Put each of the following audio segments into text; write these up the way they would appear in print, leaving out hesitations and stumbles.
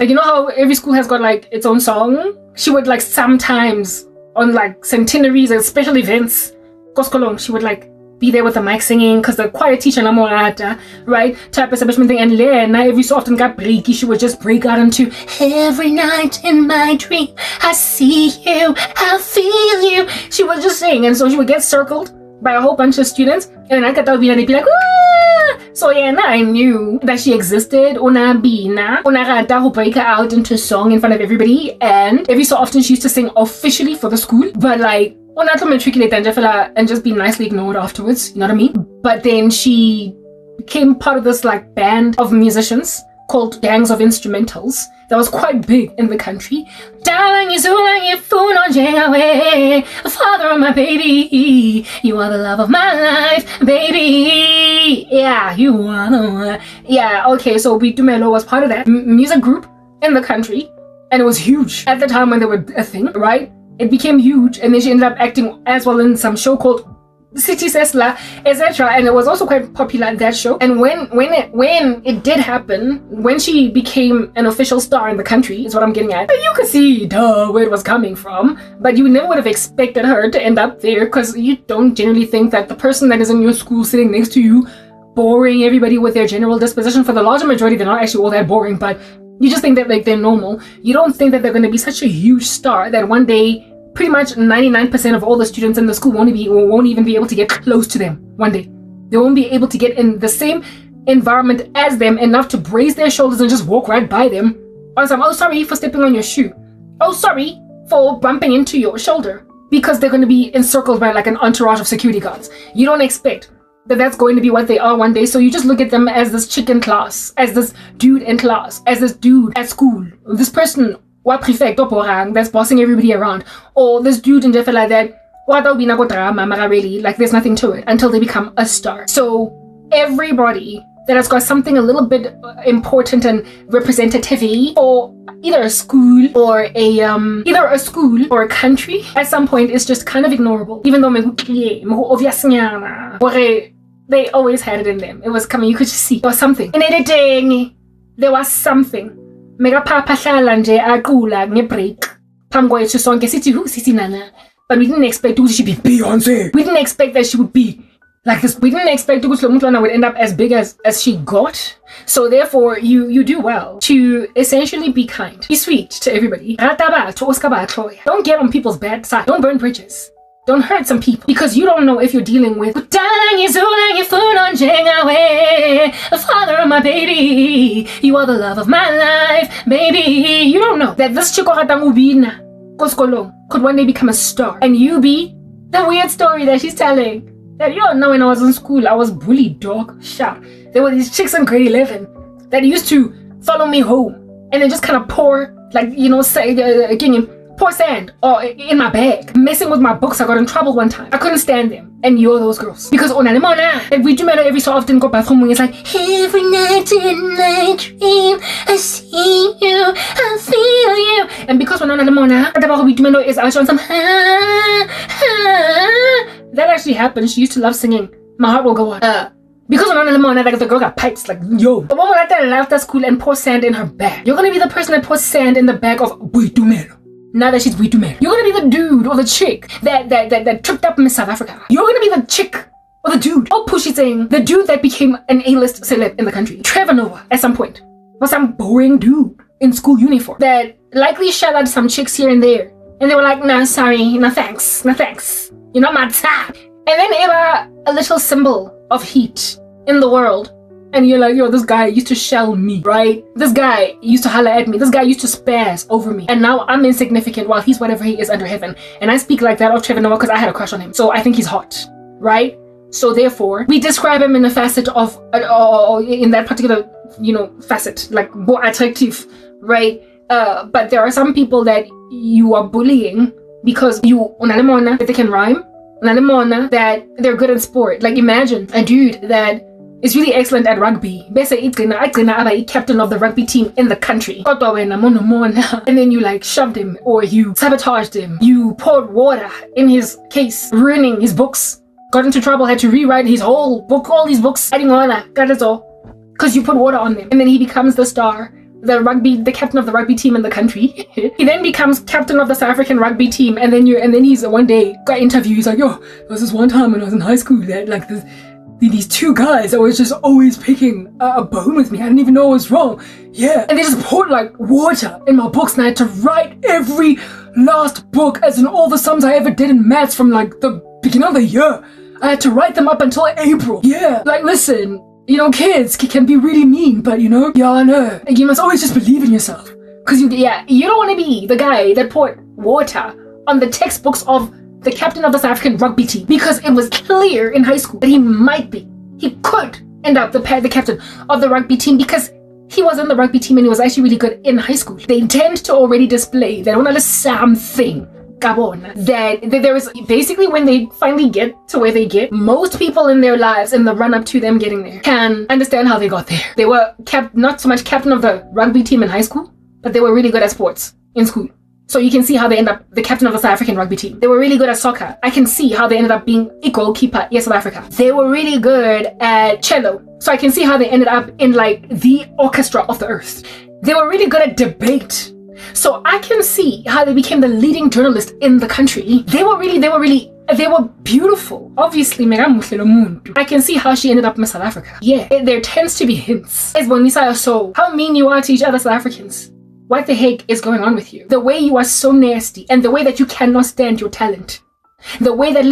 Like, you know how every school has got like its own song? She would like sometimes on like centenaries and special events, she would like be there with the mic singing because the choir teacher right, type establishment thing. And then every so often got breaky, she would just break out into every night in my dream I see you, I feel you. She would just sing, and so she would get circled by a whole bunch of students, and then I got that and they'd be like, ah! So yeah, now I knew that she existed. Una rata who break her out into song in front of everybody, and every so often she used to sing officially for the school, but like matriculate and just be nicely ignored afterwards, you know what I mean? But then she became part of this like band of musicians called Gangs of Instrumentals that was quite big in the country. Father of my baby, you are the love of my life, baby. Yeah, you are the one. Yeah, okay, so Bitumelo was part of that music group in the country, and it was huge at the time when they were a thing, right? It became huge, and then she ended up acting as well in some show called City Sesla, etc. And it was also quite popular in that show. And when it did happen, when she became an official star in the country, is what I'm getting at. You could see where it was coming from, but you never would have expected her to end up there, because you don't generally think that the person that is in your school sitting next to you, boring everybody with their general disposition. For the larger majority, they're not actually all that boring, but you just think that like they're normal. You don't think that they're going to be such a huge star that one day pretty much 99% of all the students in the school won't even be able to get close to them one day. They won't be able to get in the same environment as them enough to brace their shoulders and just walk right by them. Oh, sorry for stepping on your shoe. Oh, sorry for bumping into your shoulder. Because they're going to be encircled by like an entourage of security guards. You don't expect that that's going to be what they are one day. So you just look at them as this chick in class, as this dude in class, as this dude at school, this person prefect that's bossing everybody around, or this dude in Jeffrey like that. Really, like there's nothing to it until they become a star. So everybody that has got something a little bit important and representative for either a school or a country at some point is just kind of ignorable. Even though they always had it in them. It was coming. You could just see there was something. In editing, there was something. Mega papa nje aqula ngebreak. Phambi kwethu sonke sithi who sithi nana. But we didn't expect that she be Beyonce. We didn't expect that she would be like this. We didn't expect that Mutwana would end up as big as she got. So therefore, you do well to essentially be kind, be sweet to everybody. Don't get on people's bad side. Don't burn bridges. Don't hurt some people, because you don't know if you're dealing with the father of my baby. You are the love of my life, baby. You don't know that this chico could one day become a star, and you be the weird story that she's telling. That you don't know, when I was in school, I was bullied, dog. Shout. There were these chicks in grade 11 that used to follow me home and then just kind of pour, like, you know, pour sand in my bag, messing with my books. I got in trouble one time. I couldn't stand them. And you're those girls. Because and we do matter every so often go bathroom when it's like, every night in my dream, I see you, I feel you. And because when we do matter is actually on some that actually happened. She used to love singing. My heart will go on. Because like the girl got pipes, like, yo. The woman like that left that school and pour sand in her bag. You're gonna be the person that pours sand in the bag of Buitumelo. Now that she's Buitumelo. You're gonna be the dude or the chick that tripped up Miss South Africa. You're gonna be the chick or the dude. Oh, Pushy saying the dude that became an A-list celeb in the country. Trevor Noah at some point was some boring dude in school uniform that likely shot out some chicks here and there. And they were like, nah, sorry, no thanks. You're not my type. And then ever a little symbol of heat in the world. And you're like, yo, this guy used to shell me, right? This guy used to holler at me. This guy used to spaz over me. And now I'm insignificant while he's whatever he is under heaven. And I speak like that of Trevor Noah because I had a crush on him. So I think he's hot, right? So therefore, we describe him in a facet of, in that particular, you know, facet, like more attractive, right? But there are some people that you are bullying because that they can rhyme, that they're good in sport. Like imagine a dude that is really excellent at rugby. Captain of the rugby team in the country. And then you like shoved him or you sabotaged him. You poured water in his case, ruining his books. Got into trouble, had to rewrite his whole book, all these books. Because you put water on them. And then he becomes the star the captain of the rugby team in the country. He then becomes captain of the South African rugby team, and then he's one day got interviewed. He's like, yo, there was this one time when I was in high school that like these two guys that was just always picking a bone with me. I didn't even know what was wrong. Yeah, and they just poured like water in my books, and I had to write every last book, as in all the sums I ever did in maths from like the beginning of the year. I had to write them up until April. Yeah, like listen, kids can be really mean, but I know. You must always just believe in yourself. Because you don't want to be the guy that poured water on the textbooks of the captain of the South African rugby team, because it was clear in high school that he could end up the captain of the rugby team, because he was in the rugby team and he was actually really good in high school. They tend to already display that on something. That there is basically, when they finally get to where they get, most people in their lives in the run up to them getting there can understand how they got there. They were not so much captain of the rugby team in high school, but they were really good at sports in school. So you can see how they end up the captain of the South African rugby team. They were really good at soccer. I can see how they ended up being a goalkeeper in South Africa. They were really good at cello. So I can see how they ended up in like the orchestra of the earth. They were really good at debate. So I can see how they became the leading journalist in the country. They were beautiful. Obviously, I can see how she ended up in South Africa. Yeah, there tends to be hints. So how mean you are to each other South Africans. What the heck is going on with you? The way you are so nasty, and the way that you cannot stand your talent. The way that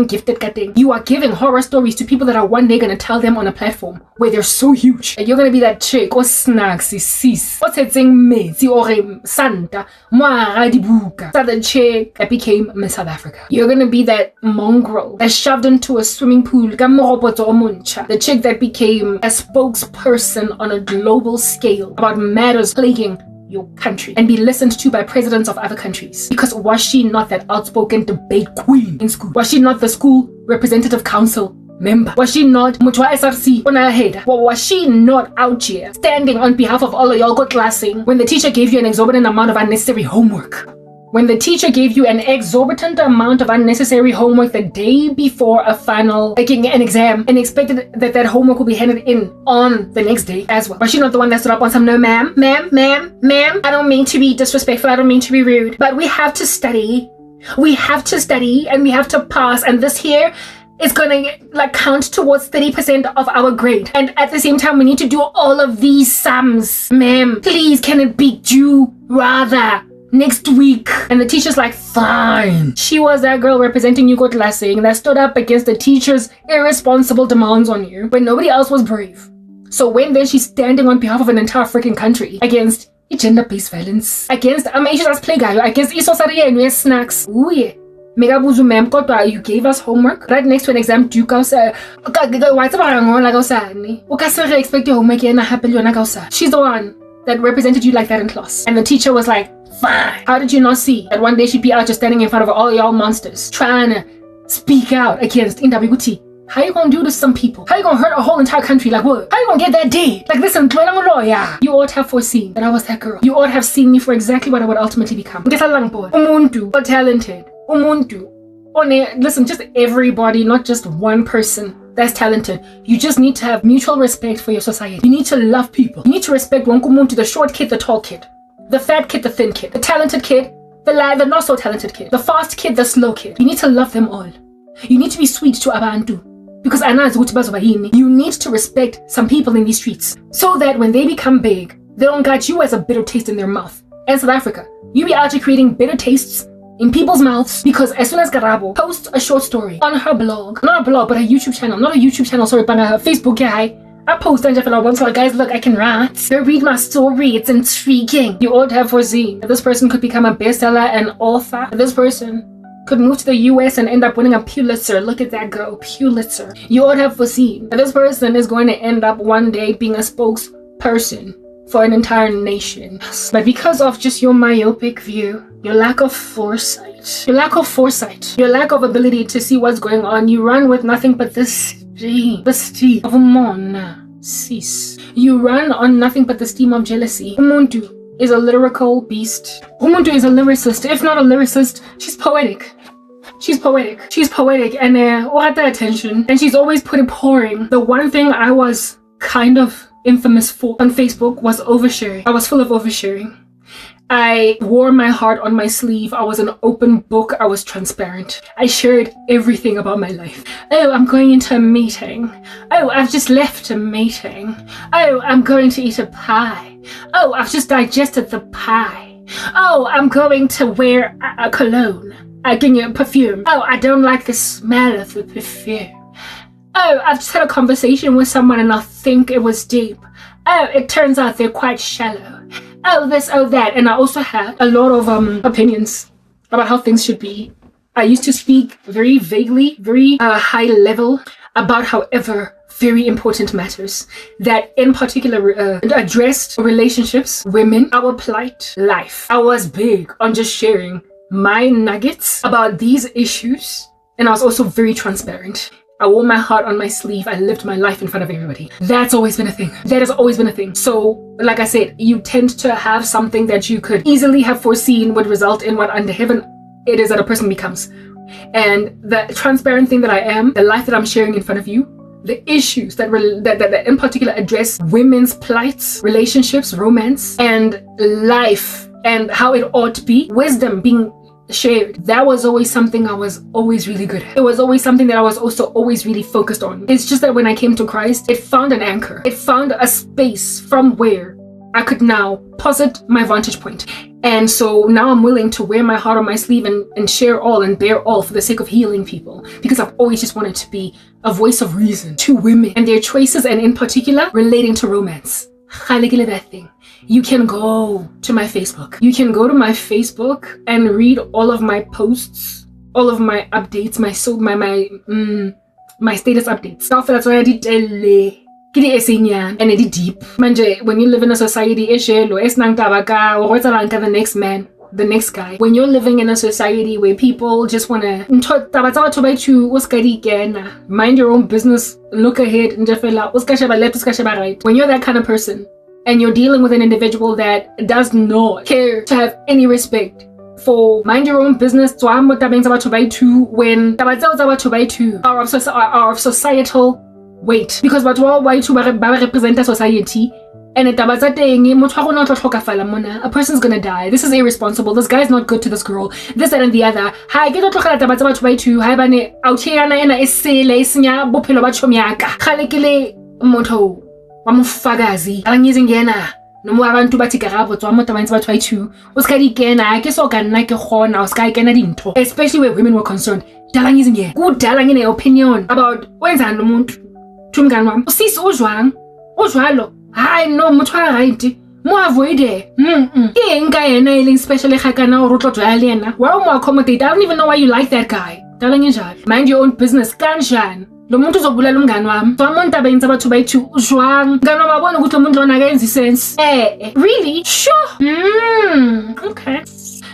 gifted, you are giving horror stories to people that are one day gonna tell them on a platform where they're so huge. You're gonna be that chick or snacks, sis, or metsi or santa, the chick that became Miss South Africa. You're gonna be that mongrel that shoved into a swimming pool, the chick that became a spokesperson on a global scale about matters plaguing your country and be listened to by presidents of other countries. Because was she not that outspoken debate queen in school? Was she not the school representative council member? Was she not Mutwa SRC on her head? Well, was she not out here standing on behalf of all of y'all good classing when the teacher gave you an exorbitant amount of unnecessary homework? When the teacher gave you an exorbitant amount of unnecessary homework the day before a final, taking an exam, and expected that homework will be handed in on the next day as well. Was she not the one that stood up on some, no ma'am, I don't mean to be disrespectful, I don't mean to be rude, but we have to study. We have to study and we have to pass, and this here is gonna count towards 30% of our grade. And at the same time, we need to do all of these sums. Ma'am, please, can it be due rather next week? And the teacher's like, fine. She was that girl representing you, good saying, that stood up against the teacher's irresponsible demands on you when nobody else was brave. So when then she's standing on behalf of an entire freaking country against gender-based violence, against against isosariye snacks. Ooh yeah. Megabuzu ma'am, you gave us homework right next to an exam due. She's the one that represented you like that in class. And the teacher was like, fine. How did you not see that one day she'd be out just standing in front of all y'all monsters trying to speak out against Indabiguti? How you gonna do this to some people? How you gonna hurt a whole entire country? Like what? How you gonna get that day? Like listen, you ought to have foreseen that I was that girl. You ought to have seen me for exactly what I would ultimately become. Umuntu, or talented. Umuntu. Listen, just everybody, not just one person that's talented. You just need to have mutual respect for your society. You need to love people. You need to respect Umuntu, the short kid, the tall kid, the fat kid, the thin kid, the talented kid, the not so talented kid, the fast kid, the slow kid. You need to love them all. You need to be sweet to abantu. Because you need to respect some people in these streets so that when they become big, they don't got you as a bitter taste in their mouth. And South Africa, you be out here creating bitter tastes in people's mouths, because as soon as Garabo posts a short story on her blog, not a blog, but a YouTube channel, not a YouTube channel, sorry, but her Facebook guy, I post and once like, guys, look, I can write. Go read my story, it's intriguing. You ought to have foreseen that this person could become a bestseller and author. This person could move to the US and end up winning a Pulitzer. Look at that girl, Pulitzer. You ought to have foreseen that this person is going to end up one day being a spokesperson for an entire nation. But because of just your myopic view, your lack of foresight, your lack of ability to see what's going on, you run with nothing but the steam of Mona. Sis. You run on nothing but the steam of jealousy. Umuntu is a lyrical beast. Umuntu is a lyricist. If not a lyricist, she's poetic. She's poetic and all at the attention. And she's always pouring. The one thing I was kind of infamous for on Facebook was oversharing. I was full of oversharing. I wore my heart on my sleeve. I was an open book. I was transparent. I shared everything about my life. Oh, I'm going into a meeting. Oh, I've just left a meeting. Oh, I'm going to eat a pie. Oh, I've just digested the pie. Oh, I'm going to wear a cologne. I give you a perfume. Oh, I don't like the smell of the perfume. Oh, I've just had a conversation with someone and I think it was deep. Oh, it turns out they're quite shallow. Oh, this, oh, that. And I also had a lot of opinions about how things should be. I used to speak very vaguely, very high level about however very important matters that in particular addressed relationships, women, our plight, life. I was big on just sharing my nuggets about these issues, and I was also very transparent. I wore my heart on my sleeve. I lived my life in front of everybody. That's always been a thing. That has always been a thing. So, like I said, you tend to have something that you could easily have foreseen would result in what under heaven it is that a person becomes. And the transparent thing that I am, the life that I'm sharing in front of you, the issues that in particular address women's plights, relationships, romance, and life, and how it ought to be, wisdom being shared. That was always something I was always really good at. It was always something that I was also always really focused on. It's just that when I came to Christ, it found an anchor. It found a space from where I could now posit my vantage point. And so now I'm willing to wear my heart on my sleeve and share all and bear all for the sake of healing people, because I've always just wanted to be a voice of reason to women and their choices, and in particular relating to romance. That thing. You can go to my Facebook. You can go to my Facebook and read all of my posts, all of my updates, my status updates. Stuff that's already and it's deep. Manje, when you live in a society, the next man, the next guy. When you're living in a society where people just wanna mind your own business, look ahead and just right. When you're that kind of person and you're dealing with an individual that does not care to have any respect for mind your own business, when are of societal weight, because what white represent a society. And a person's gonna die. This is irresponsible. This guy's not good to this girl. This, that, and the other. Hi, get out out here na esele isinya bophelo ba chomi yaka. Khalekile motho wa mofagazi. Alangizing yena. Nomo abantu bathi karabo tswa motho ba ntse ba 2. O ska di kena ke so ka nna ke gona o ska kena dintho. Especially where women were concerned. Dalangizing yena. Good dalang in opinion about wenza nomuntu. Tumngani wami. Usisi ojwang. Ojwalo. I know motho right. Mo avoid it. Ke enka yena ile special khakana o rotlo jwa le yena. Why mo accommodate? I don't even know why you like that guy. Dalang njalo. Mind your own business kanjani. Lo muntu uzobulala umngani wami. Fa umuntu abenza bathu bayithu ujwang. Ngani wabona ukuthi lo muntu lona akenzi sense. Really? Sure. Okay.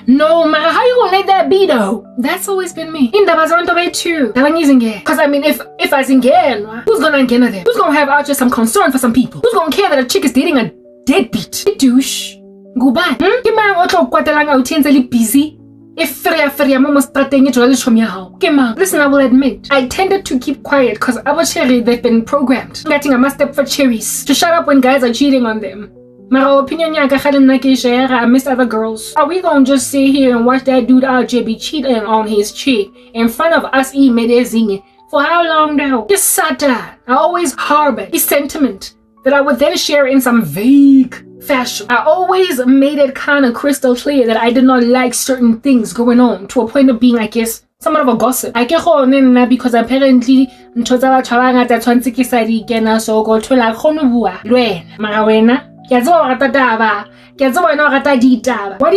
No, man, how you gonna let that be though? That's always been me. Indaba zabantu bethu. Because I mean, if I zingena, who's gonna engena them? Who's gonna have out just some concern for some people? Who's gonna care that a chick is dating a deadbeat? Douche. Ngubani? Ke mang o tlo kwatelanga o tientsele busy? If feria mo strateng e jwale chomi ya hao. Ke mang? Listen, I will admit, I tended to keep quiet because our cherry, they've been programmed. Getting a must step for cherries to shut up when guys are cheating on them. My opinion, I miss other girls. Are we gonna just sit here and watch that dude out there be cheating on his chick in front of us for how long now? Just sat down. I always harbored this sentiment that I would then share in some vague fashion. I always made it kind of crystal clear that I did not like certain things going on, to a point of being, I guess, somewhat of a gossip. I get home because apparently what do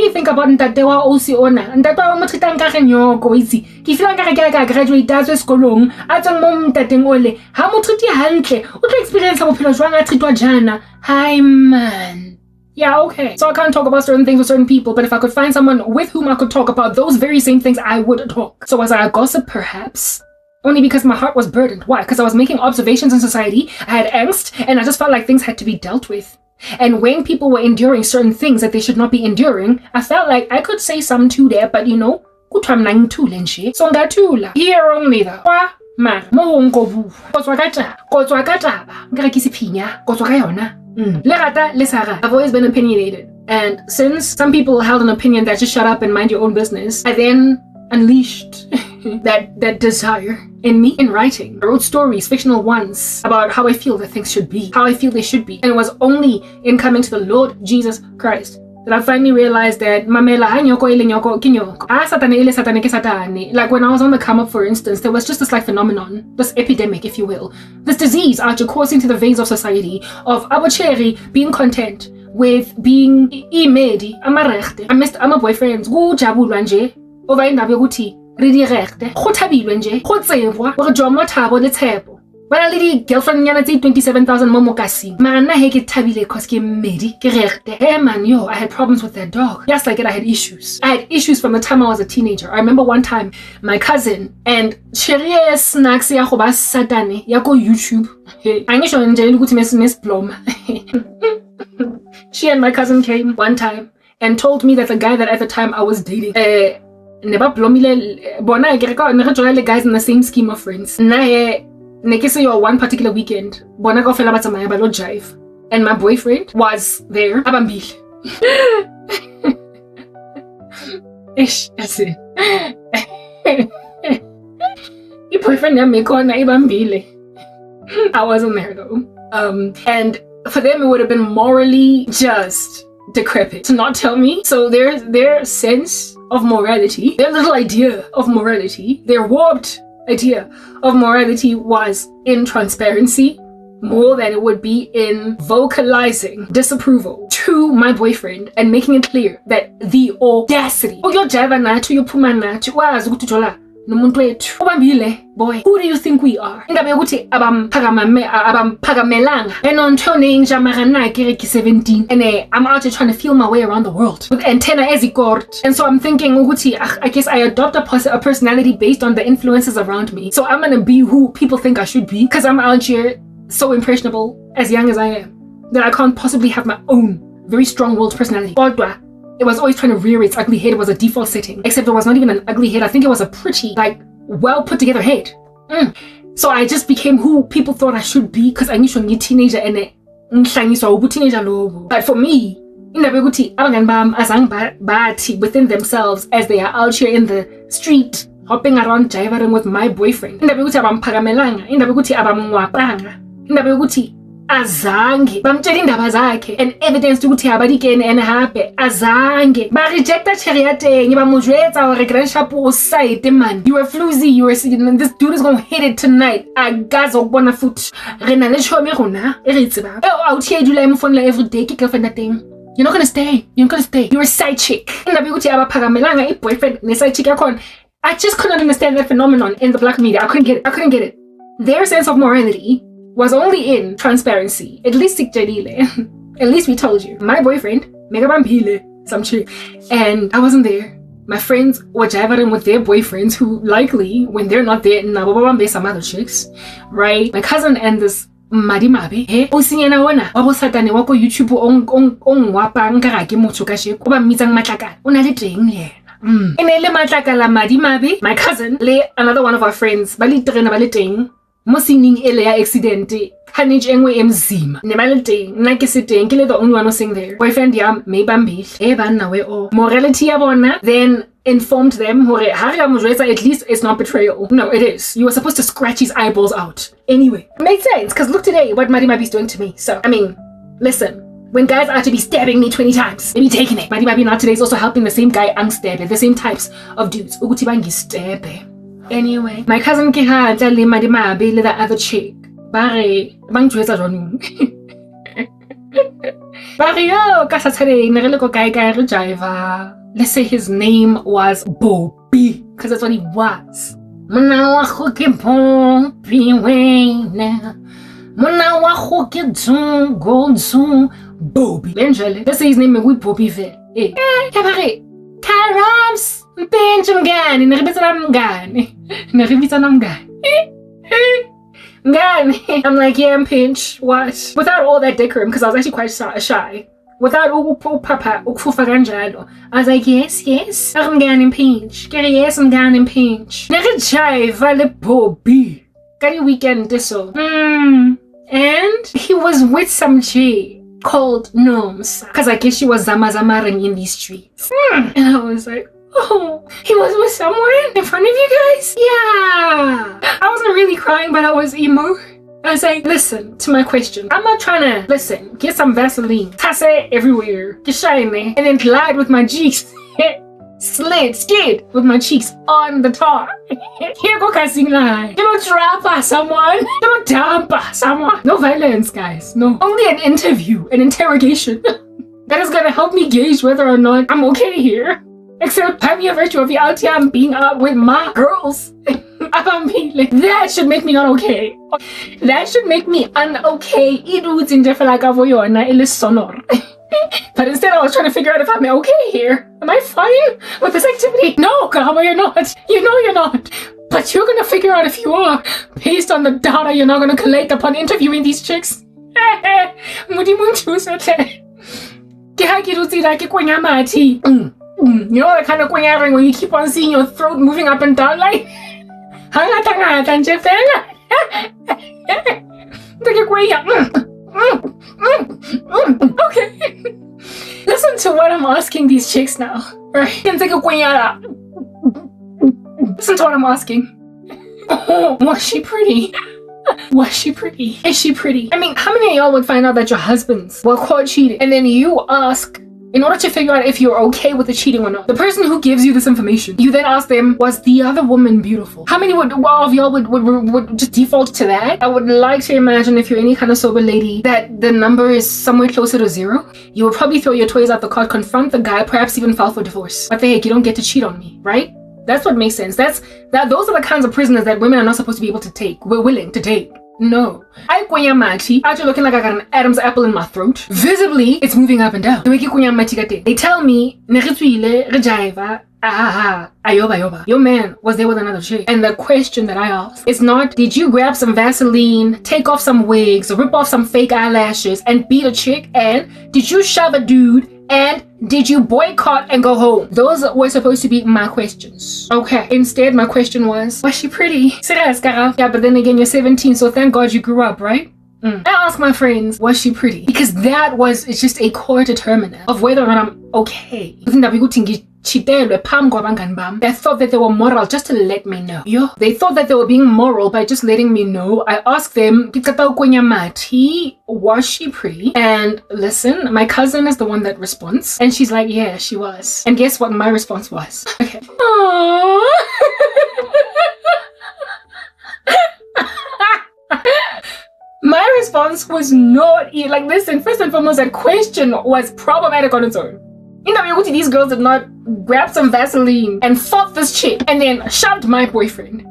you think about ntate wa osi ona? Ntate wa mo tshita nka genyoko itse. Ke feel nka ge ka graduate a tswe sekolong a tseng mo mtateng ole. Ha mo tshiti hantle o tlo experience bophelo jwang a tshitwa jana. Hi man. Yeah, okay. So I can't talk about certain things with certain people, but if I could find someone with whom I could talk about those very same things, I would talk. So was I a gossip? Perhaps. Only because my heart was burdened. Why? Because I was making observations in society, I had angst, and I just felt like things had to be dealt with. And when people were enduring certain things that they should not be enduring, I felt like I could say some too there, but you know, so ngatula. Here only though. Ma, mo ngkobu. Kotswa ka taba. Nkare ke sephinya. Kotswa ka yona. I've always been opinionated. And since some people held an opinion that just shut up and mind your own business, I then unleashed that desire in me in writing. I wrote stories, fictional ones, about how I feel that things should be, how I feel they should be. And it was only in coming to the Lord Jesus Christ that I finally realized that like when I was on the come up, for instance, there was just this like phenomenon, this epidemic, if you will, this disease coursing to the veins of society of abocheri being content with being imedi amarechte. I missed my boyfriends kujabulwa nje over indaba yokuthi re diregte go thabilwe nje go tsebwa gore jomo thabo le tshepo bana le di girlfriend nyana tse 27,000 mo mokasing mara nna he ke thabile cause ke medi ke regte. Hey man, yo, I had problems with that dog. Yes, like it, I had issues from the time I was a teenager. I remember one time my cousin and cherie snacks ya go ba satane ya go YouTube, angisho nje ukuthi mes bloma. She and my cousin came one time and told me that the guy that at the time I was dating never blomile bona ke reka ne re jola le guys in the same scheme of friends. Ne ke se yo one particular weekend bona ka fela ba tsamaya ba lo jive and my boyfriend was there abambile. Ish, that's it. Your boyfriend ya me kona ibambile. I wasn't there though. And for them it would have been morally just decrepit to not tell me. So their sense of morality, their little idea of morality, their warped idea of morality was in transparency more than it would be in vocalizing disapproval to my boyfriend and making it clear that the audacity boy, who do you think we are? Indaba yokuthi abampagamelanga enontone jamagana ke 17 and I'm out here trying to feel my way around the world with antenna ezikort. And so I'm thinking ukuthi I guess I adopt a personality based on the influences around me. So I'm gonna be who people think I should be because I'm out here so impressionable as young as I am that I can't possibly have my own very strong-willed personality. It was always trying to rear its ugly head. It was a default setting, except it was not even an ugly head. I think it was a pretty, like, well put together head. So I just became who people thought I should be because I knew she was a teenager and teenager. But for me, within themselves as they are out here in the street hopping around jiving with my boyfriend, azange bamtshela indaba zakhe and evidence ukuthi abadikene and happy azange ba rejecta cheriateng ba mojwetsa hore grandship o side man, you were floozy, you were sitting and this dude is going to hit it tonight. Agaza ukubona futhi rena le chomi rona e re tseba out here dula mo phone every day ke girlfriend that thing. You're not going to stay, you're a side chick. Indaba ukuthi abaphakamelanga I boyfriend ne side chick yakho. I just couldn't understand that phenomenon in the black media. I couldn't get it. Their sense of morality was only in transparency. At least at least we told you. My boyfriend, Megabambile, some chick, and I wasn't there. My friends were jiving with their boyfriends who likely, when they're not there, nabobambe some other chicks, right? My cousin and this Madimabe, osinyana wana, wabo satane wako YouTube wapa ngarake motho ka sheko, ba mitsang matlaka. Ona le teng le. Enele matlaka la Madimabe, my cousin, le another one of our friends, ba le terena ba le teng. Mosining ele ya accident carnage engwe emzima nebalete nna ke seteng ke le the only one sing there. Boyfriend ya mebambile banna we o morality ya bona then informed them hore ha re mojwetsa at least it's not betrayal. No, it is. You were supposed to scratch his eyeballs out anyway. Makes sense because look today what Madimabi is doing to me. So I mean, listen, when guys are to be stabbing me 20 times, they be taking it. Madimabi now today is also helping the same guy unstab the same types of dudes ukuthi bangi stab. Anyway, my cousin ke ha tla le Madimabe le the other chick. Bare bangtwetsa jwanong. Bare yo ka Saturday ne re le ko kae re jiva. Let's say his name was Bobby because that's what he was. Mona wa go ke Bobby wena. Mona wa go ke dzungo Bobby. Benjele. Let's say his name is Bobby ve. Ya bare Karams Benjamin Gani, I'm like, yeah, I'm pinch. What? Without all that decorum, because I was actually quite shy. Without papa, I was like, yes, I'm gonna pinch. Yes, I'm gonna pinch. Never Bobby. Got a weekend this so. And he was with some chick. called Gnomes because I guess she was zamaring in these streets. And I was like, oh, he was with someone in front of you guys? Yeah. I wasn't really crying, but I was emo. I was like, listen to my question. I'm not trying to, listen, get some Vaseline, toss it everywhere, get shiny, and then glide with my cheeks. Skid with my cheeks on the tar. Here go casting line. You don't drop someone. You don't dump someone. No violence, guys. No. Only an interview, an interrogation. That is gonna help me gauge whether or not I'm okay here. Except by mere virtue of out here, I'm being out with my girls. That should make me not okay. That should make me un-okay. But instead I was trying to figure out if I'm okay here. Am I fine with this activity? No, Gaba, you're not. You know you're not. But you're gonna figure out if you are based on the data you're not gonna collect upon interviewing these chicks. You know that kind of quenyaring when you keep on seeing your throat moving up and down like okay. Listen to what I'm asking these chicks now, right? Listen to what I'm asking. Oh, was she pretty? Was she pretty? Is she pretty? I mean, how many of y'all would find out that your husbands were caught cheating and then you ask, in order to figure out if you're okay with the cheating or not, the person who gives you this information, you then ask them, was the other woman beautiful? How many of y'all would just default to that? I would like to imagine, if you're any kind of sober lady, that the number is somewhere closer to 0. You would probably throw your toys out the cart, confront the guy, perhaps even file for divorce. What the heck, you don't get to cheat on me, right? That's what makes sense. Those are the kinds of prisoners that women are not supposed to be able to take. We're willing to take. No. I actually looking like I got an Adam's apple in my throat. Visibly, it's moving up and down. They tell me, your man was there with another chick. And the question that I ask is not, did you grab some Vaseline, take off some wigs, rip off some fake eyelashes, and beat a chick? And did you shove a dude? And did you boycott and go home? Those were supposed to be my questions. Okay. Instead, my question was she pretty? Serious, Cara? Yeah, but then again, you're 17, so thank God you grew up, right? I asked my friends, was she pretty? Because it's just a core determinant of whether or not I'm okay. They thought that they were moral just to let me know. They thought that they were being moral by just letting me know. I asked them, was she pretty? And listen, my cousin is the one that responds. And she's like, yeah, she was. And guess what my response was? Okay. Aww. My response was not, like, listen, first and foremost, that question was problematic on its own. These girls did not grab some Vaseline and fought this chick and then shoved my boyfriend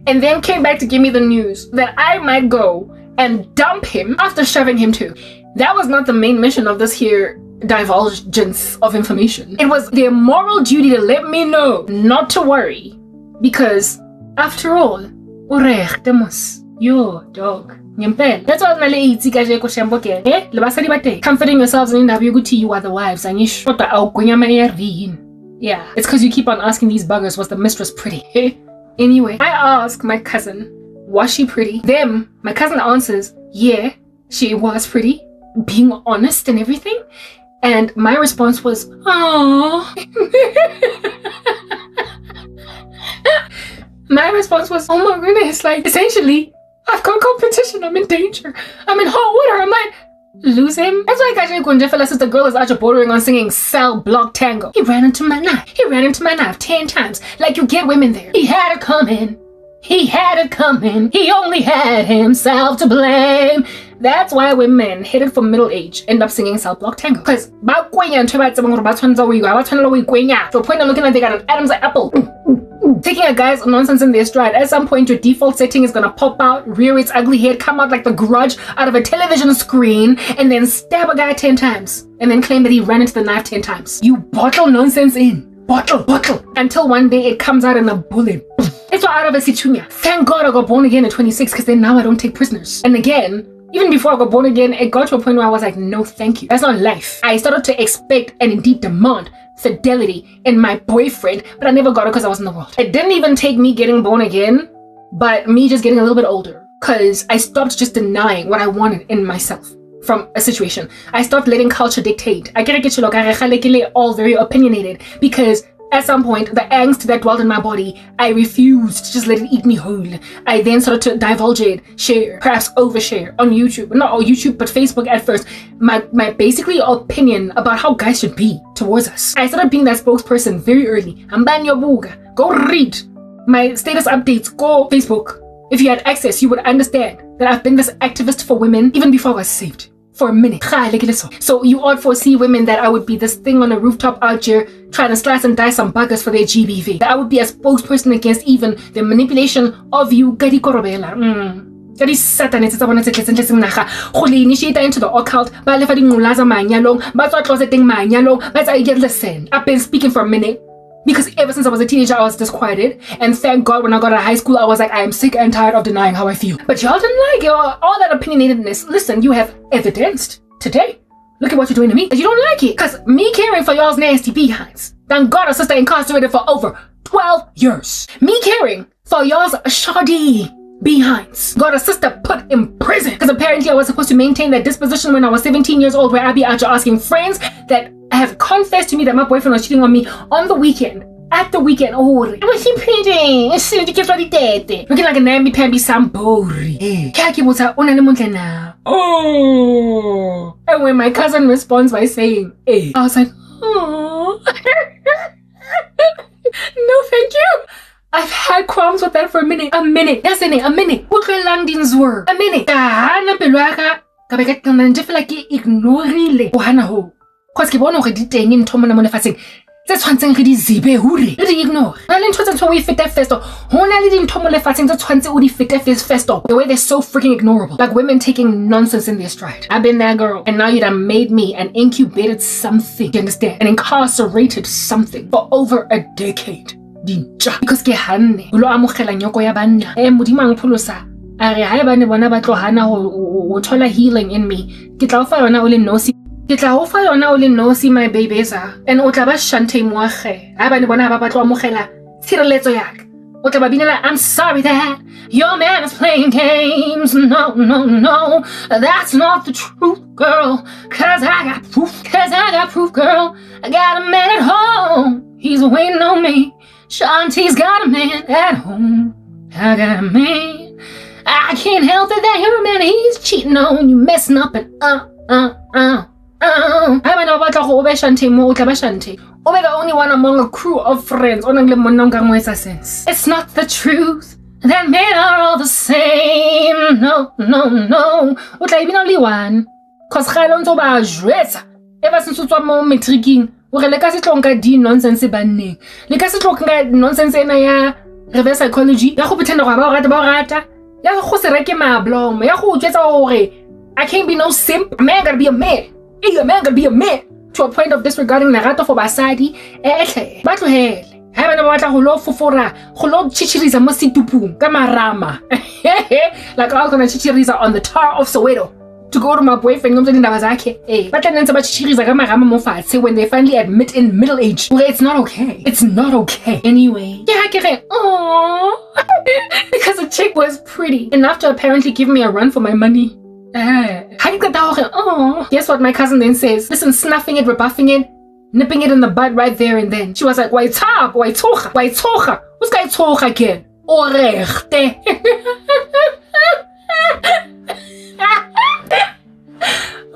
and then came back to give me the news that I might go and dump him after shoving him too. That was not the main mission of this here divulgence of information. It was their moral duty to let me know not to worry, because after all, yo dog. That's why comforting yourselves in you are the wives. Yeah, it's because you keep on asking these buggers, was the mistress pretty? Anyway, I asked my cousin, was she pretty? Then my cousin answers, yeah, she was pretty, being honest and everything. And my response was, oh. My response was, oh my goodness, like, essentially, I've got competition, I'm in danger, I'm in hot water, I might lose him. That's why Kaja Kunjefela says the girl is actually bordering on singing cell block tango. He ran into my knife 10 times, like you get women there. He had it coming, he only had himself to blame. That's why women headed for middle age end up singing cell block tango. Because to the point of looking like they got an Adam's apple. Taking a guy's nonsense in their stride. At some point, your default setting is gonna pop out, rear its ugly head, come out like the Grudge out of a television screen, and then stab a guy 10 times, and then claim that he ran into the knife 10 times. You bottle nonsense in. Bottle. Until one day it comes out in a bullet. It's all out of a situnya. Thank God I got born again at 26, because then now I don't take prisoners. And again, even before I got born again, it got to a point where I was like, no, thank you. That's not life. I started to expect and indeed demand fidelity in my boyfriend, but I never got it because I was in the world. It didn't even take me getting born again, but me just getting a little bit older, because I stopped just denying what I wanted in myself. from a situation. I stopped letting culture dictate. I get all very opinionated because at some point, the angst that dwelled in my body, I refused to just let it eat me whole. I then started to divulge it, share, perhaps overshare on YouTube. Not on YouTube, but Facebook at first. My basically opinion about how guys should be towards us. I started being that spokesperson very early. Go read my status updates. Go Facebook. If you had access, you would understand that I've been this activist for women even before I was saved. For a minute. So you ought foresee women that I would be this thing on a rooftop out here trying to slice and dice some buggers for their GBV. That I would be a spokesperson against even the manipulation of you. Gadi korobela. Gadi satanes tsa bona tse tletseng tletseng naga. Go le initiate into the occult. Ba lefa dingulaza manyalong. Ba tswa closeting manyalong. Ba tsa listen. I've been speaking for a minute. Because ever since I was a teenager, I was disquieted. And thank God when I got out of high school, I was like, I am sick and tired of denying how I feel. But y'all didn't like it, all that opinionatedness. Listen, you have evidenced today. Look at what you're doing to me. You don't like it. Because me caring for y'all's nasty behinds. Thank God a sister incarcerated for over 12 years. Me caring for y'all's shoddy behinds. Got a sister put in prison. Because apparently I was supposed to maintain that disposition when I was 17 years old, where I'd be out here asking friends that have confessed to me that my boyfriend was cheating on me on the weekend. At the weekend, was he pretty? Looking like a namby-pamby Sambori. Oh. And when my cousin responds by saying, hey, I was like, oh. No, thank you. I've had qualms with that for a minute. A minute. Yes, a minute. What the landings were. A minute. Cause ke bona gore di teng ntho mona mo lefatsheng tse tshwantseng re di zibe hure re di ignore. Na le ntho tse ntho o ifete festo hona le dintho mo lefatsheng tse tshwantse o di fete festo. The way they're so freaking ignorable, like women taking nonsense in their stride. I've been that girl, and now you done made me an incubated something. You understand? An incarcerated something for over a decade. Dinja because ke hanne lo amogela nyoko ya banna modimo ang pholosa a re ha e bane bona ba tlohana ho thola healing in me. Ke tla o fa yona o le nosi. Ke tla o fa yona o le nosi my babies and o tla ba shante moage ha bane bona ba batlo amogela tshireletso yaka. O tla ba binela I'm sorry that your man is playing games. No, that's not the truth, girl. Cause I got proof, girl. I got a man at home. He's waiting on me. Shanti's got a man at home. I got a man. I can't help it that you're a man. He's cheating on you, messing up and I might know about the whole Shanti mo Shanti. Obe the only one among a crew of friends. It's not the truth that men are all the same. No. Utla ibina only one. Cause Khalonzo ba jwetsa. Ever since utswa mo matricing. Ore le ka se tlonka di nonsense banning. Le ka se tlonka nonsense ena ya reverse psychology. Ya go pretend go ba rata. Ya go se reke mablom. Ya go jwetsa hore I can't be no simp. A man gotta be a man. A man gotta be a man. To a point of disregarding Narato for Basadi. Battle hell. Haven't about a holo fufora. Holo chichiriza masitupu. Kamarama. Like I'm gonna chichiriza on the tar of Soweto. To go to my boyfriend, but then about chichiriza when they finally admit in middle age. Well, it's not okay. It's not okay. Anyway. Yeah, because the chick was pretty enough to apparently give me a run for my money. Guess what my cousin then says? Listen, snuffing it, rebuffing it, nipping it in the bud right there and then. She was like, why tocha? Who's guy tocha again? Orechte.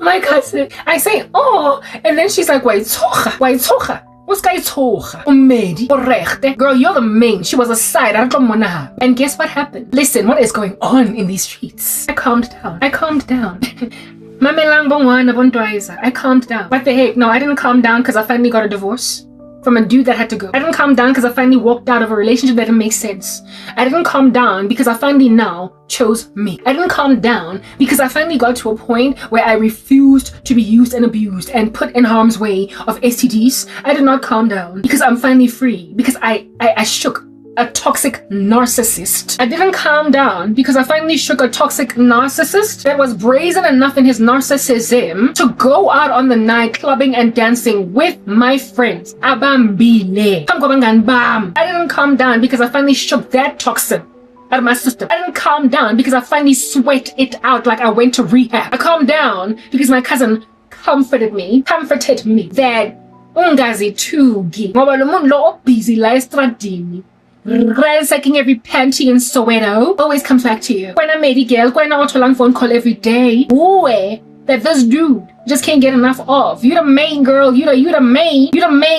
My cousin, I say, oh, and then she's like, why tocha? What's guy tocha? Umedi, orechte. Girl, you're the main. She was a side. And guess what happened? Listen, what is going on in these streets? I calmed down. I calmed down. What the heck? No, I didn't calm down because I finally got a divorce from a dude that had to go. I didn't calm down because I finally walked out of a relationship that didn't make sense. I didn't calm down because I finally now chose me. I didn't calm down because I finally got to a point where I refused to be used and abused and put in harm's way of STDs. I did not calm down because I'm finally free, because I shook a toxic narcissist. I didn't calm down because I finally shook a toxic narcissist that was brazen enough in his narcissism to go out on the night clubbing and dancing with my friends. Abambile. I didn't calm down because I finally shook that toxin out of my system. I didn't calm down because I finally sweat it out like I went to rehab. I calmed down because my cousin comforted me that ungazi thuki ngoba lo muntu lo busy la estradini ransacking every panty in Soweto always comes back to you. When I made a girl, when I a phone call every day, boy, that this dude just can't get enough of. You the main girl, you the main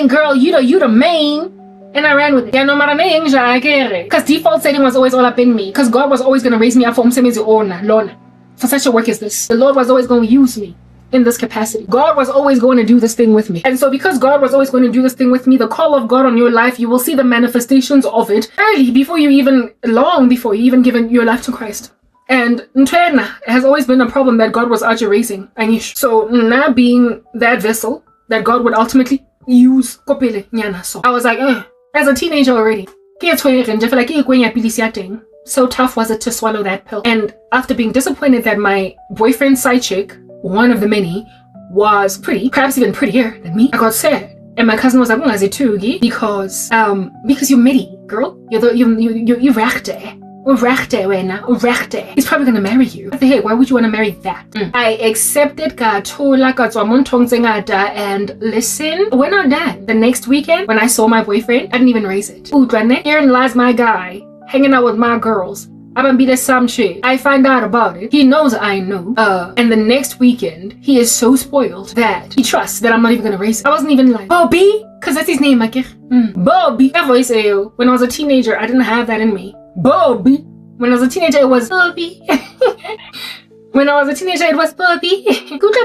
girl, you the main. And I ran with it. Yeah, no matter because default setting was always all up in me. Because God was always going to raise me up for such a work as this. The Lord was always going to use me in this capacity. God was always going to do this thing with me. And so because God was always going to do this thing with me, the call of God on your life, you will see the manifestations of it long before you even given your life to Christ. And Ntwena has always been a problem that God was out raising. So now being that vessel that God would ultimately use, so I was like, as a teenager already. So tough was it to swallow that pill. And after being disappointed that my boyfriend's side chick, one of the many, was pretty, perhaps even prettier than me, I got sad. And my cousin was like, because you're midi, girl. You're rechte. He's probably gonna marry you. What the heck? Why would you want to marry that? I accepted and listen, we're not done. The next weekend, when I saw my boyfriend, I didn't even raise it. Herein lies my guy, hanging out with my girls. I'm gonna be the some shit. I find out about it. He knows I know. And the next weekend, he is so spoiled that he trusts that I'm not even gonna raise it. I wasn't even like, Bobby, because that's his name, Bobby. That voice, when I was a teenager, I didn't have that in me. Bobby. When I was a teenager, it was Bobby. When I was a teenager, it was Bobby. Because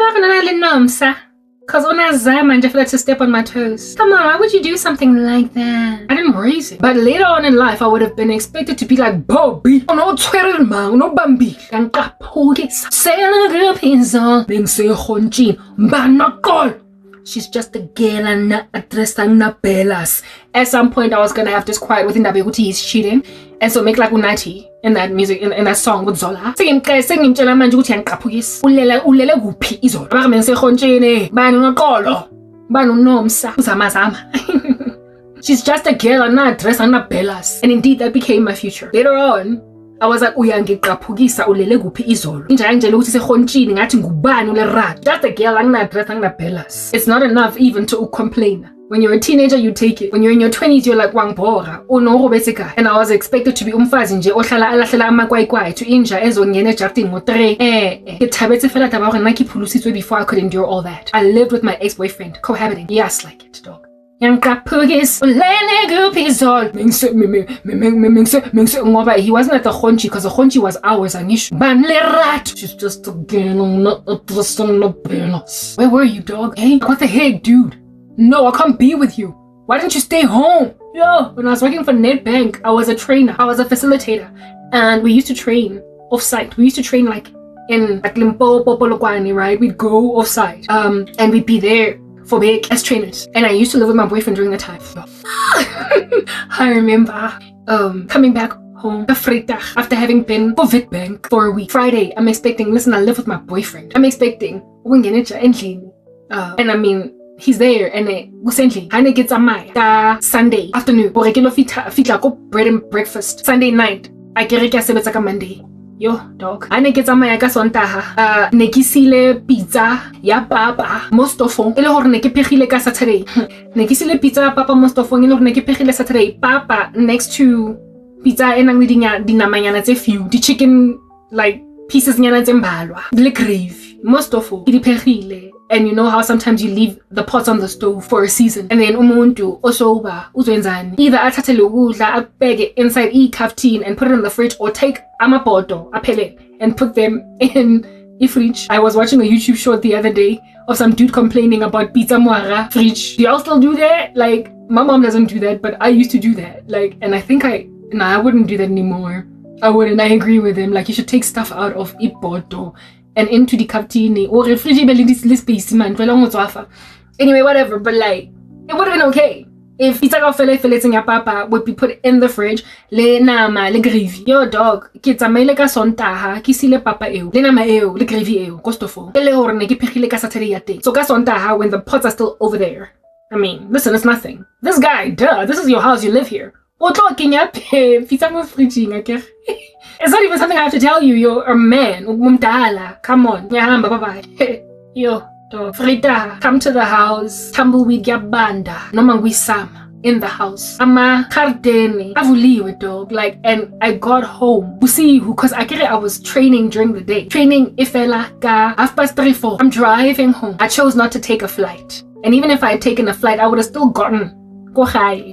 when I just felt to step on my toes. Come on, why would you do something like that? I didn't raise it. But later on in life, I would have been expected to be like Bobby. She's just a girl and not addressing na bellas. At some point, I was gonna have this quiet within that he's cheating, and so make like Unati in that music in that song with Zola. Singing mtshela manje ukuthi yangiqaphukisa. Ulele kuphi iZola? Baka mense khonjene. Bani unaqolo. Bani unomsa. Uzamazama. She's just a girl and not addressing na bellas. And indeed, that became my future. Later on, I was like, uyangiqaphukisa ulele kuphi izolo. Inja ngitshela ukuthi sekhonjini ngathi ngubani ulerad. Just a girl anginadress anginabelas. It's not enough even to complain. When you're a teenager, you take it. When you're in your 20s, you're like wangbora. And I was expected to be umfazi nje ohlala alahlela amakwayikwayi to inja ezongena ejardini ngo3. Ngithabetse fela taba hore nna ke phulusitswe before I could endure all that. I lived with my ex-boyfriend, cohabiting. Yes, like it, dog. Yangiqaphukisa ulele kuphi izolo. Ngoba he wasn't at the khonchi because the khonchi was ours angisho. Bani lerat. She's just a girl, not a person, no belas. Where were you, dog? Hey, what the heck, dude? No, I can't be with you. Why didn't you stay home? Yo, when I was working for Nedbank, I was a trainer. I was a facilitator. And we used to train off-site. We used to train like in Limpopo, Polokwane, right? We'd go off-site. And we'd be there for big as trainers. And I used to live with my boyfriend during the time. I remember coming back home after having been for Witbank for a week. Friday, I'm expecting, listen, I live with my boyfriend. I'm expecting and I mean, he's there and recently I get a Sunday afternoon bread and breakfast. Sunday night I get a Monday. Yo, dog. I get a ka Sontaga. Nekisile pizza ya papa mostofo. Ele hore ne ke pegile ka Saturday. Nekisile pizza ya papa mostofo ele hore ne ke pegile Saturday. Papa next to pizza enang le dinamanyana tse few. The chicken like pieces nyana tse mbalwa. Le gravy mostofo. Ke di pegile. And you know how sometimes you leave the pots on the stove for a season. And then umuntu osoba uzwenzani. Either athathe lokudla abeke inside cafetine and put it in the fridge, or take amapoto aphele and put them in the fridge. I was watching a YouTube short the other day of some dude complaining about pizza moara fridge. Do y'all still do that? Like, my mom doesn't do that, but I used to do that. Like, and I think I wouldn't do that anymore. I wouldn't. I agree with him. Like, you should take stuff out of ipoto and into the cafetine or refrigerator space, man. Anyway, whatever, but like, it would have been okay if pizza fillets in your papa would be put in the fridge. Le nama, le gravy. Yo, dog, kids are mele ka Sontaga, kisile papa eo. Le nama eo, le gravy eo, kostofo. Ele horne ki pegile ka Saturday yate. So ka Sontaga when the pots are still over there. I mean, listen, it's nothing. This guy, duh, this is your house, you live here. It's not even something I have to tell you. You're a man. Come on. Bye-bye. Yo, dog. Frida, come to the house. Tumbleweed banda. Noma ngwisama. In the house. Ama kardeni. Avuliwe, dog. Like, and I got home. Because I was training during the day. Training ifela ka 3:30. I'm driving home. I chose not to take a flight. And even if I had taken a flight, I would have still gotten drive.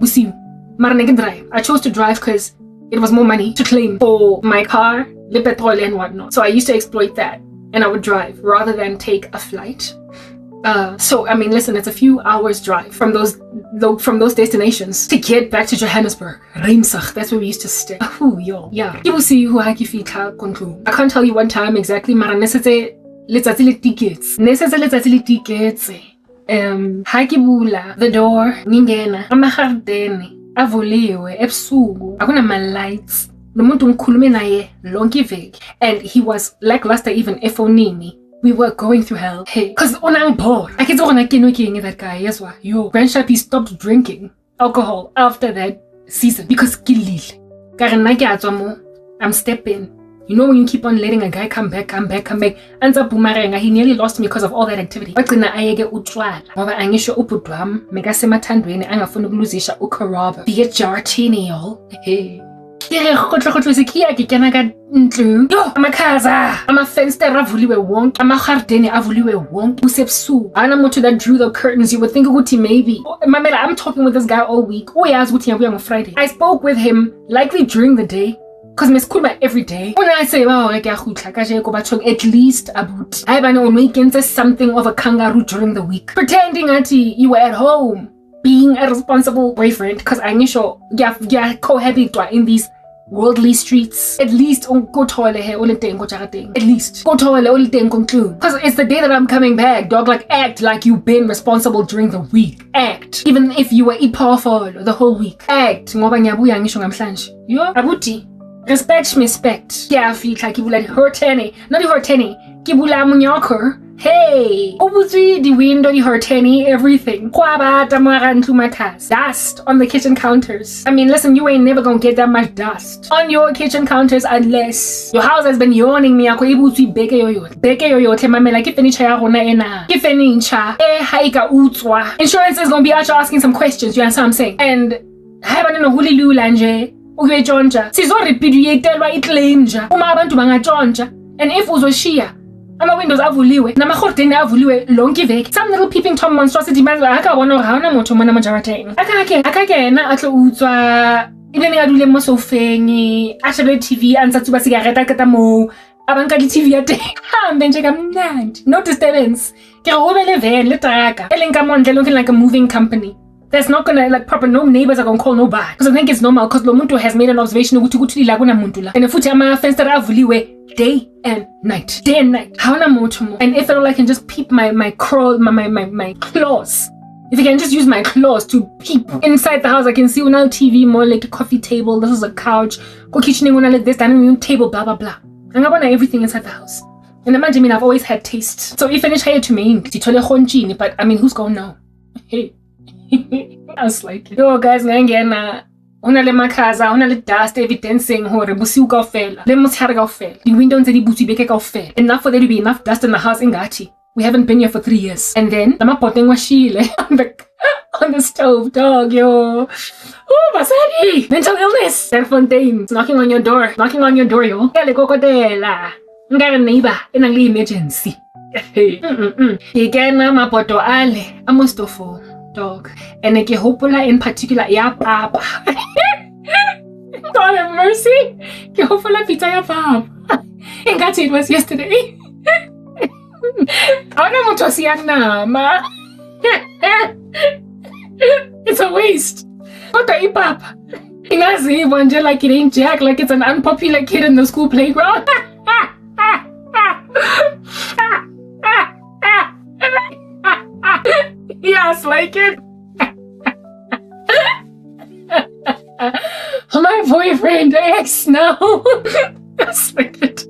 I chose to drive because it was more money to claim for my car, the petrol and whatnot. So I used to exploit that. And I would drive rather than take a flight. So I mean, listen, it's a few hours drive from those destinations to get back to Johannesburg. Rijnsig, that's where we used to stay. Yeah. You will see who I can't tell you one time exactly, mara nesetse letsatsi le tickets. Hakibula, the door, ningena, amahardeni, avuliwe, ebusuku, akunama-lights. Nomuntu ngikhulume naye lonke iveki. And he was lackluster even efonini. We were going through hell. Hey, cause I'm bored. I can't that guy. Yes, what? Yo, Grand Shappy stopped drinking alcohol after that season because I'm stepping. You know when you keep on letting a guy come back. Ends up boomerang. He nearly lost me because of all that activity. But then I get utwala. Ngoba angisho upudwam. Megasemathandweni angafuna ukuluzisha ukaraba. Be a jartini, y'all. Hey. Amakaza, amafenster avuliwe wonke, amahardeni avuliwe wonke, usebusuku. Anamuntu that drew the curtains. You would think ukuthi maybe. Mamela, I'm talking with this guy all week. Uyazi ukuthi ngiyabuya on Friday. I spoke with him likely during the day. Cause mesikhuluma every day. When I say at least about on weekends is something of a kangaroo during the week. Pretending ati you were at home. Being a responsible boyfriend, cause I sure cohabit in these worldly streets. At least go toilet here, at least go toilet conclude. Cause it's the day that I'm coming back, dog. Like act like you've been responsible during the week. Act even if you were powerful the whole week. Act ngoba ngiyabuya ngisho namhlanje. Yo abuti respect. Yeah, feel like you like hurteni, not hurteni. Kibula munyoko. Hey, obutsi the window, the hurteni, everything. Dust on the kitchen counters. I mean, listen, you ain't never gonna get that much dust on your kitchen counters unless your house has been yawning me. Beke yoyo. Like if any insurance is gonna be out asking some questions. You understand what I'm saying? And I don't know who lanje. Sizorepudiatelwa iclaim nja uma abantu bangatshontsha. And if uzoshiya ama-windows avuliwe namahordeni avuliwe lonke iveki, some little peeping tom monstrosity manzi akabona gore haona motho mona mo jarateng akakena a tlo utswa ilene a dule mo sofeng a shebele TV a ntsa tsuba sigareta ka moo a banka di-TV ya teng hambe nje kamnandi, no disturbance. Ke re ho be le van le traka e leng ka montle looking like a moving company. That's not gonna like proper. No neighbors are gonna call nobody because I think it's normal. Because lo muntu has made an observation ukuthi laguna muntu la, and futhi ama fenster avuliwe day and night. Hauna moto mo. And if at all I can just peep my claws. If I can just use my claws to peep inside the house, I can see una TV, more like a coffee table. This is a couch. Go kitchening una like this, dining room table, blah blah blah. And I want everything inside the house. And imagine, I've always had taste. So if I try to make it, but I mean, who's gonna know? Hey. I was like, yo guys, ngangena una le makhaza, una le dust evidencing hore busiu kaofela, le motshare kaofela, di windows ntse di butswi beke kaofela. Enough for there to be enough dust in the house ingati. We haven't been here for 3 years. And then namapoteng washile on the stove, dog, yo. Oh, basadi, mental illness. That Fontaine knocking on your door, yo. Kale kokotela. Ngare neighbor enang le emergency. Ikena mapoto ale amostofo. Dog. And like hopola in particular, ya papa. God have mercy. Ke hopola pizza ya papa. And God, it was yesterday. It's a waste. What the papa? Ingazi wanje like it ain't Jack, like it's an unpopular kid in the school playground. Yes, like it. My boyfriend ex now. That's like it.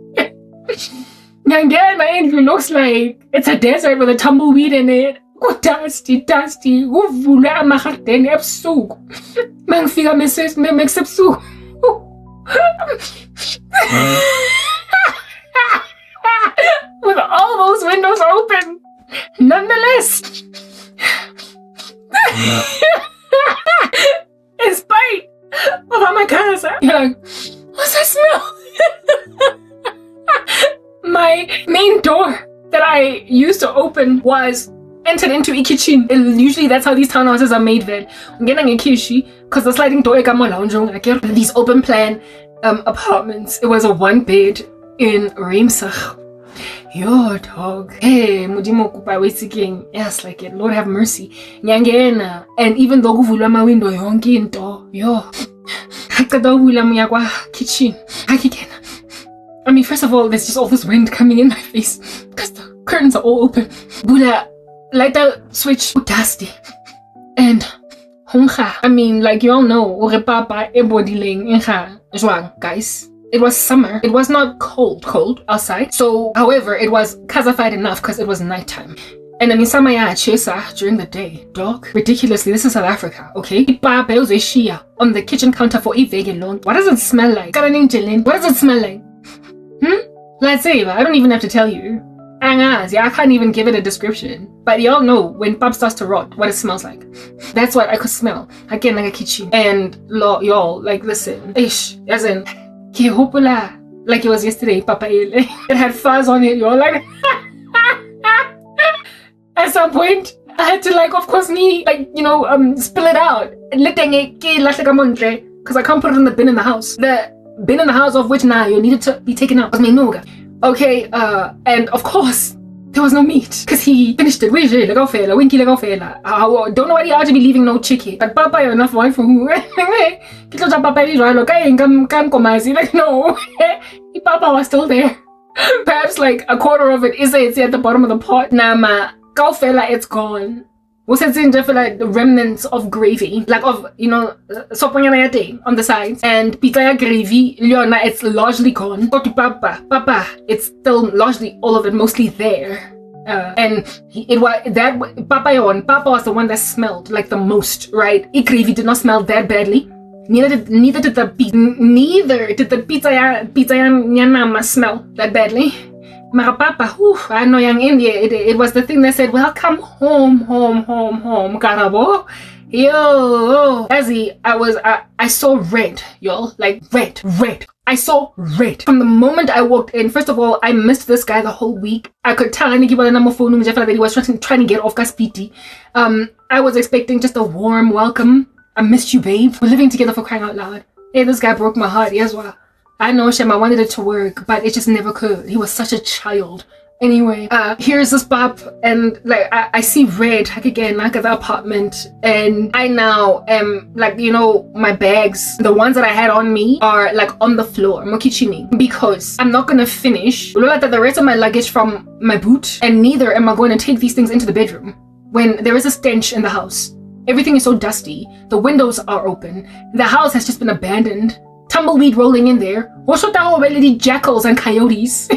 Again, my interview looks like it's a desert with a tumbleweed in it. dusty kuvula amagarden ebusuku mangifika mesebusuku with all those windows open nonetheless in spite of my casa, you're like, what's that smell? My main door that I used to open was entered into a kitchen. Usually that's how these townhouses are made then. Because the sliding door these open plan apartments. It was a 1-bed in Reemsach. Yo dog. Hey, mudimo kupa wesiking. Yes, like it. Lord have mercy. Nyangena. And even though kuvulwa ma window yonke into. Yo. Hakadovula muya kwa kitchen. Hakikena. I mean, first of all, there's just all this wind coming in my face because the curtains are all open. Bula, light the switch, dusty. And honga. I mean, like you all know, orepapa ebodyling inha juang, guys. It was summer. It was not cold outside. So, however, it was kazafied enough because it was nighttime. And I mean, samaya chesa during the day, dog. Ridiculously, this is South Africa, okay? Papa on the kitchen counter for a vegan long. What does it smell like? What does it smell like? Let's say, I don't even have to tell you. I can't even give it a description. But y'all know when pop starts to rot, what it smells like. That's what I could smell. Again, like a kitchen. And y'all, like, listen. Ish, as in, like it was yesterday, Papa Ele. It had fuzz on it, y'all. Like, at some point, I had to, like, of course, spill it out. Because I can't put it in the bin in the house. The bin in the house of which now you needed to be taken out. Okay, and of course there was no meat because he finished it. Don't know why he ought to be leaving no chicken. But Papa enough wife for who? Like no, Papa was still there. Perhaps like a quarter of it is at the bottom of the pot. Nama, it's gone. Was it in like the remnants of gravy, like of sopanyana on the sides, and pitaya gravy, Leona, it's largely gone. Go to Papa, it's still largely all of it, mostly there. And it was that Papa was the one that smelled like the most, right? I gravy did not smell that badly. Neither did the pitaya smell that badly. Papa, I know young India, it was the thing that said, welcome home, Karabo. Yo, Azzy, I saw red, y'all, like red. I saw red. From the moment I walked in, first of all, I missed this guy the whole week. I could tell that he was trying to get off Gaspiti. I was expecting just a warm welcome. I missed you, babe. We're living together for crying out loud. Hey, this guy broke my heart, yes, well. I know, Shem, I wanted it to work, but it just never could. He was such a child. Anyway, here's this pop, and like I see red like again, like at the apartment, and I now am like, my bags, the ones that I had on me are like on the floor, mokichini, because I'm not gonna finish the rest of my luggage from my boot, and neither am I going to take these things into the bedroom when there is a stench in the house. Everything is so dusty. The windows are open. The house has just been abandoned. Tumbleweed rolling in there. Already jackals and coyotes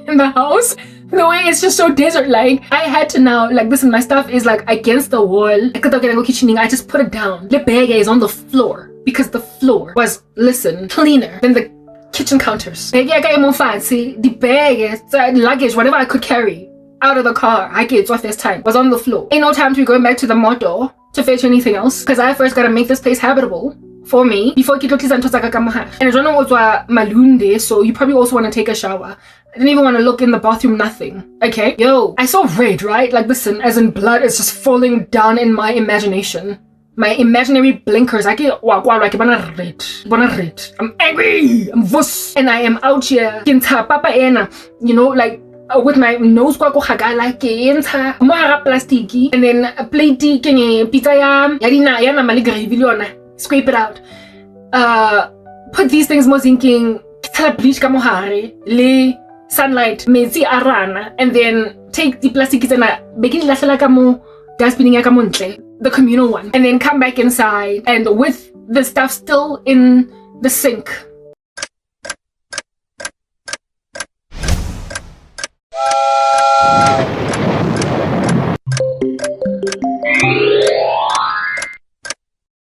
in the house. The way it's just so desert-like. I had to now, like, listen, my stuff is like against the wall. I just put it down. The bag is on the floor because the floor was, listen, cleaner than the kitchen counters. The bag, luggage, whatever I could carry out of the car, I get off this time, was on the floor. Ain't no time to be going back to the motor to fetch anything else because I first gotta make this place habitable for me before Kitokis and Tosakakamaha. And I don't know what's Malunde, so you probably also want to take a shower. I didn't even want to look in the bathroom, nothing. Okay? Yo, I saw red, right? Like, listen, as in blood is just falling down in my imagination. My imaginary blinkers, I get like red. I'm angry. I'm vuss. And I am out here. Papa ena, like with my nose like plastiki, and then a plate pizza yarina maligrivilona. Scrape it out. Put these things mozinking bleach kamohare le sunlight mezi arana, and then take the plastic and begin the communal one, and then come back inside, and with the stuff still in the sink